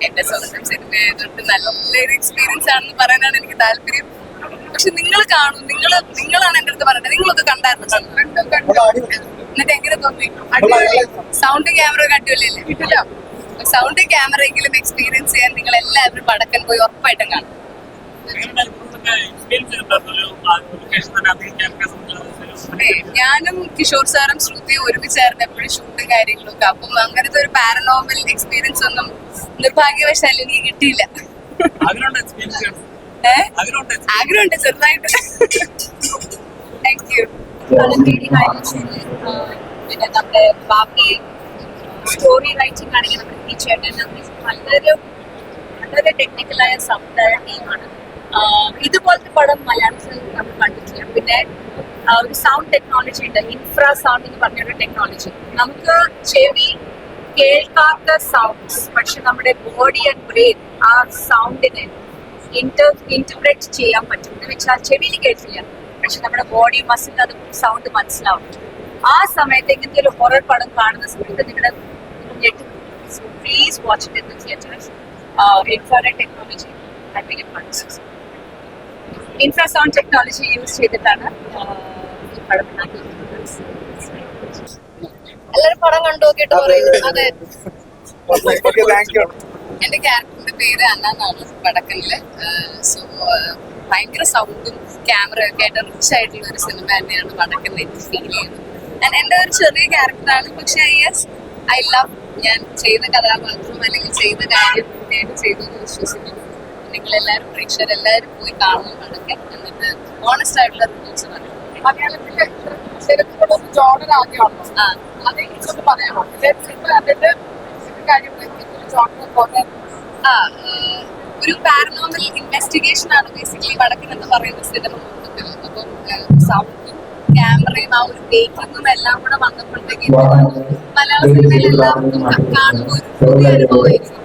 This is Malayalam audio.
എന്റെ സ്വന്തം സിനിമ ആയതുകൊണ്ട് നല്ലൊരു എക്സ്പീരിയൻസ് ആണെന്ന് പറയാനാണ് എനിക്ക് താല്പര്യം. പക്ഷെ നിങ്ങൾ കാണും, നിങ്ങളാണ് എന്റെ അടുത്ത് പറയുന്നത്. നിങ്ങളൊക്കെ കണ്ടായിരുന്നു, എന്നിട്ട് എങ്ങനെ തോന്നി? സൗണ്ട് ക്യാമറ കണ്ടുവല്ലേ? കിട്ടില്ല. സൗണ്ട് ക്യാമറ എങ്കിലും എക്സ്പീരിയൻസ് ചെയ്യാൻ നിങ്ങൾ എല്ലാവരും പടക്കൻ പോയി ഉറപ്പായിട്ടും കാണും. ഞാനും കിഷോർ സാറും ശ്രുതിയും ഒരുമിച്ചായിരുന്നു എപ്പോഴും ഷൂട്ടും കാര്യങ്ങളൊക്കെ. അപ്പം അങ്ങനത്തെ ഒരു പാരനോർമൽ എക്സ്പീരിയൻസ് ഒന്നും നിർഭാഗ്യവശാൽ എനിക്ക് കിട്ടിയില്ല. ആഗ്രഹമുണ്ട് ചെറുതായിട്ട്. Thank you. പിന്നെ നമ്മുടെ ബാക്കി സ്റ്റോറി റൈറ്റിംഗ് ആണെങ്കിൽ നമ്മുടെ ഈ ചേട്ടൻ വളരെ ടെക്നിക്കലായ സൗണ്ടായ ടീമാണ്. ഇതുപോലത്തെ പടം മലയാളത്തിൽ നമ്മൾ കണ്ടിട്ടില്ല. പിന്നെ ഒരു സൗണ്ട് ടെക്നോളജി ഉണ്ട്, ഇൻഫ്രാ സൗണ്ട് എന്ന് പറഞ്ഞൊരു ടെക്നോളജി. നമുക്ക് ചെവി കേൾക്കാത്ത സൗണ്ട്സ് പക്ഷെ നമ്മുടെ ബോഡി ആൻഡ് ബ്രെയിൻ ആ സൗണ്ടിനെ ഇന്റർപ്രേറ്റ് ചെയ്യാൻ പറ്റും. എന്ന് വെച്ചാൽ ചെവിയിൽ കേട്ടില്ല പക്ഷെ നമ്മുടെ ബോഡി മസിൽ അത് സൗണ്ട് മനസ്സിലാവും. ആ സമയത്ത് ഇങ്ങനത്തെ ഒരു ഹൊറർ പടം കാണുന്ന സമയത്ത് നിങ്ങളുടെ please watch it in the theatres. Infrared technology infrasound technology use ചെയ്തിട്ടാണ് ഈ പടം ഉണ്ടാക്കിയിരിക്കുന്നത്. എല്ലാവരും പടം കണ്ടു നോക്കിയിട്ട് പറയുന്നത്. അതെ, എന്റെ ക്യാരക്ടറിന്റെ പേര് അന്ന എന്നാണ് പടക്കലില്. സോ ഭയങ്കര സൗണ്ടും ക്യാമറ ഒക്കെ ആയിട്ട് റിച്ച് ആയിട്ടുള്ള ഒരു സിനിമ തന്നെയാണ് പടക്കൽ എനിക്ക് ഫീൽ ചെയ്യുന്നത്. എന്റെ ഒരു ചെറിയ ക്യാരക്ടറാണ്, പക്ഷെ യെസ് ഐ ലവ് ഞാൻ ചെയ്ത കഥാപാത്രം അല്ലെങ്കിൽ ചെയ്ത കാര്യം വൃത്തിയായിട്ട് ചെയ്തു എന്ന് വിശ്വസിക്കുന്നു. നിങ്ങളെല്ലാവരും പ്രേക്ഷകരെല്ലാവരും പോയി കാണണം പടക്കൽ, എന്നിട്ട് ഓണസ്റ്റ് ആയിട്ടുള്ള റിവ്യൂസ് പറയും. മലയാളത്തിലെ ശരിക്കും ജോണർ ആദ്യമാണോ? അതെക്കുറിച്ചൊന്ന് പറയാമോ? അതിന്റെ ഒരു പാരനോർമൽ ഇൻവെസ്റ്റിഗേഷൻ ആണ് ബേസിക്കലി വടക്കൻ എന്ന് പറയുന്ന സിനിമ മൊത്തത്തിൽ. അപ്പം സൗണ്ടും ക്യാമറയും ആ ഒരു മേക്കിങ്ങും എല്ലാം കൂടെ വന്നപ്പോഴത്തേക്കും മലയാള സിനിമയിൽ എല്ലാവർക്കും കാണുമ്പോൾ ഒരു പുതിയ അനുഭവമായിരിക്കും.